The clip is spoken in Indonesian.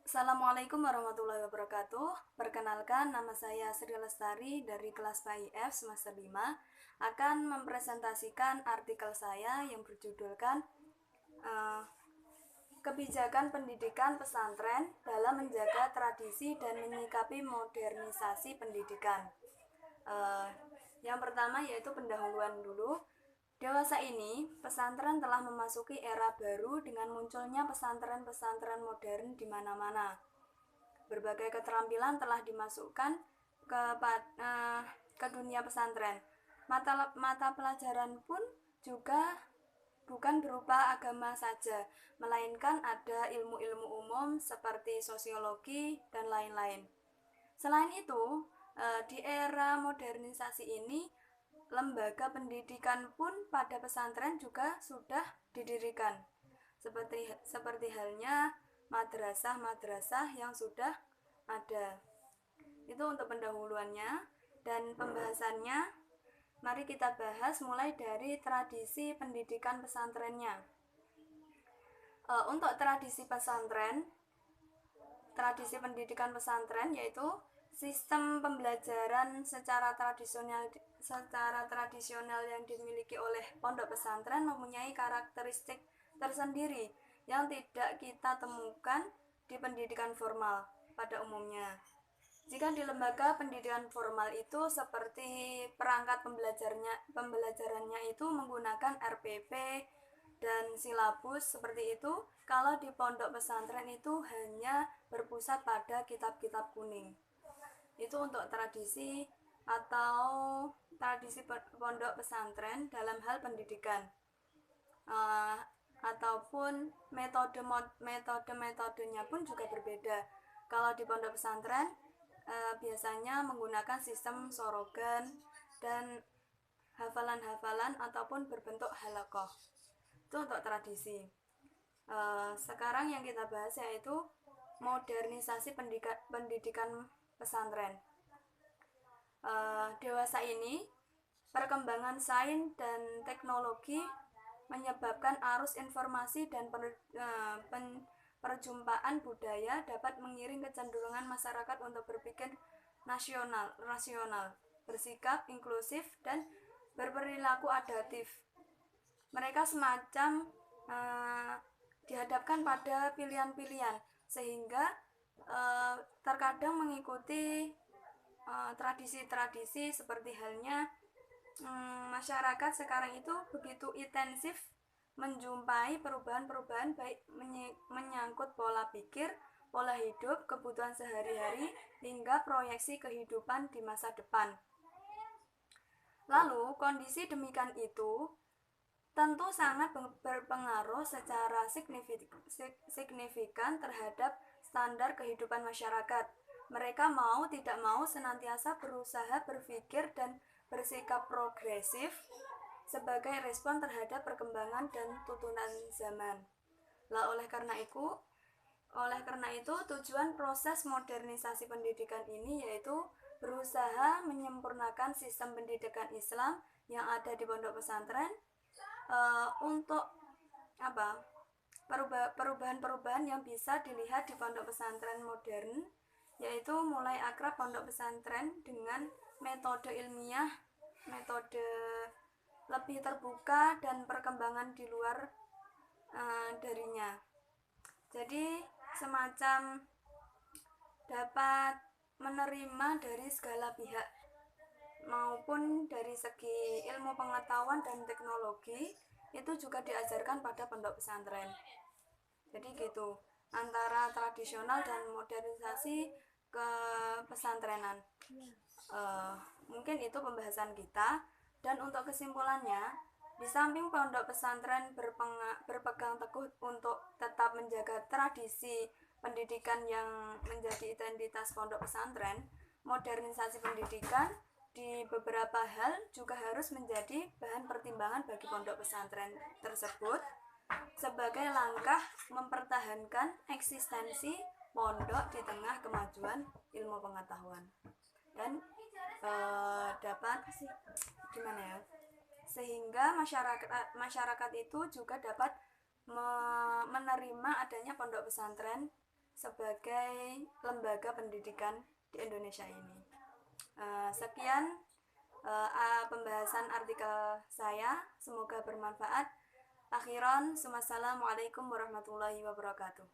Assalamualaikum warahmatullahi wabarakatuh. Perkenalkan, nama saya Sri Lestari dari kelas PAIF semester 5 akan mempresentasikan artikel saya yang berjudulkan Kebijakan Pendidikan Pesantren dalam Menjaga Tradisi dan Menyikapi Modernisasi Pendidikan. Yang pertama yaitu pendahuluan dulu. Dewasa ini, pesantren telah memasuki era baru dengan munculnya pesantren-pesantren modern di mana-mana. Berbagai keterampilan telah dimasukkan ke dunia pesantren. Mata pelajaran pun juga bukan berupa agama saja, melainkan ada ilmu-ilmu umum seperti sosiologi dan lain-lain. Selain itu, di era modernisasi ini, lembaga pendidikan pun pada pesantren juga sudah didirikan. Seperti halnya madrasah-madrasah yang sudah ada. Itu untuk pendahuluannya dan pembahasannya. Mari kita bahas mulai dari tradisi pendidikan pesantrennya. Untuk tradisi pendidikan pesantren yaitu sistem pembelajaran secara tradisional yang dimiliki oleh pondok pesantren mempunyai karakteristik tersendiri yang tidak kita temukan di pendidikan formal pada umumnya. Jika di lembaga pendidikan formal itu seperti perangkat pembelajarannya itu menggunakan RPP dan silabus seperti itu, kalau di pondok pesantren itu hanya berpusat pada kitab-kitab kuning. Itu untuk tradisi pondok pesantren dalam hal pendidikan, ataupun metodenya pun juga berbeda. Kalau di pondok pesantren biasanya menggunakan sistem sorogan dan hafalan-hafalan ataupun berbentuk halakoh. Itu untuk tradisi. Sekarang yang kita bahas yaitu modernisasi pendidikan pesantren. Dewasa ini, perkembangan sains dan teknologi menyebabkan arus informasi dan perjumpaan budaya dapat mengiring kecenderungan masyarakat untuk berpikir rasional, bersikap inklusif, dan berperilaku adaptif. Mereka semacam dihadapkan pada pilihan-pilihan, sehingga terkadang mengikuti tradisi-tradisi seperti halnya masyarakat sekarang itu begitu intensif menjumpai perubahan-perubahan baik menyangkut pola pikir, pola hidup, kebutuhan sehari-hari, hingga proyeksi kehidupan di masa depan. Lalu, kondisi demikian itu tentu sangat berpengaruh secara signifikan terhadap standar kehidupan masyarakat. Mereka mau tidak mau senantiasa berusaha berpikir dan bersikap progresif sebagai respon terhadap perkembangan dan tuntunan zaman. Oleh karena itu tujuan proses modernisasi pendidikan ini yaitu berusaha menyempurnakan sistem pendidikan Islam yang ada di pondok pesantren untuk perubahan-perubahan yang bisa dilihat di pondok pesantren modern, yaitu mulai akrab pondok pesantren dengan metode ilmiah, metode lebih terbuka, dan perkembangan di luar darinya. Jadi semacam dapat menerima dari segala pihak, maupun dari segi ilmu pengetahuan dan teknologi itu juga diajarkan pada pondok pesantren. Jadi gitu, antara tradisional dan modernisasi ke pesantrenan. Mungkin itu pembahasan kita. Dan untuk kesimpulannya, di samping pondok pesantren berpegang teguh untuk tetap menjaga tradisi pendidikan yang menjadi identitas pondok pesantren, modernisasi pendidikan di beberapa hal juga harus menjadi bahan pertimbangan bagi pondok pesantren tersebut sebagai langkah mempertahankan eksistensi pondok di tengah kemajuan ilmu pengetahuan dan dapat sehingga masyarakat itu juga dapat menerima adanya pondok pesantren sebagai lembaga pendidikan di Indonesia ini. Sekian pembahasan artikel saya, semoga bermanfaat. Akhiran, wassalamualaikum warahmatullahi wabarakatuh.